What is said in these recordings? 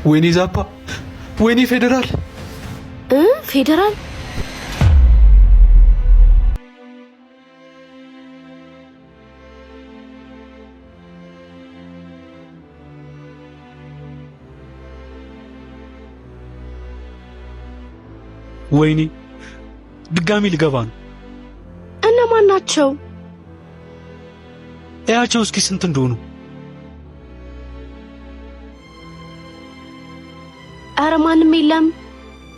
ወይኔ ዛፓ፣ ወይኔ ፌዴራል ፌዴራል ወይኔ ድጋሚ ልገባ ነው። እነማን ናቸው? እያቸው እስኪ ስንት እንደሆኑ። ኧረ ማንም የለም።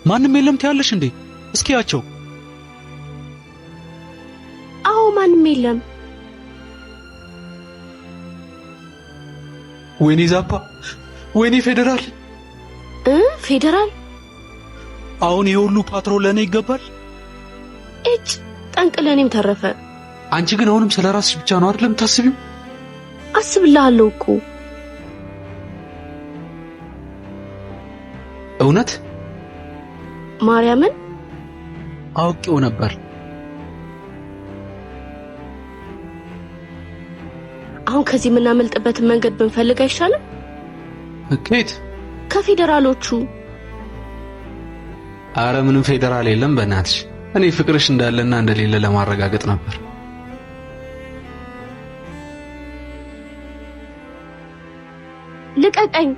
ማንም የለም ትያለሽ እንዴ? እስኪ ያቸው። አዎ ማንም የለም። ወይኔ ዛፓ፣ ወይኔ ፌዴራል ፌዴራል አሁን ይሄ ሁሉ ፓትሮል ለኔ ይገባል? እጭ ጠንቅ ለኔም ተረፈ። አንቺ ግን አሁንም ስለራስሽ ብቻ ነው አይደለም ታስቢው? አስብልሃለሁ እኮ። እውነት ማርያምን አውቄው ነበር። አሁን ከዚህ የምናመልጥበትን መንገድ ብንፈልግ አይሻልም? ከየት? ከፌዴራሎቹ። አረ ምንም ፌዴራል የለም በእናትሽ። እኔ ፍቅርሽ እንዳለና እንደሌለ ለማረጋገጥ ነበር። ልቀቀኝ።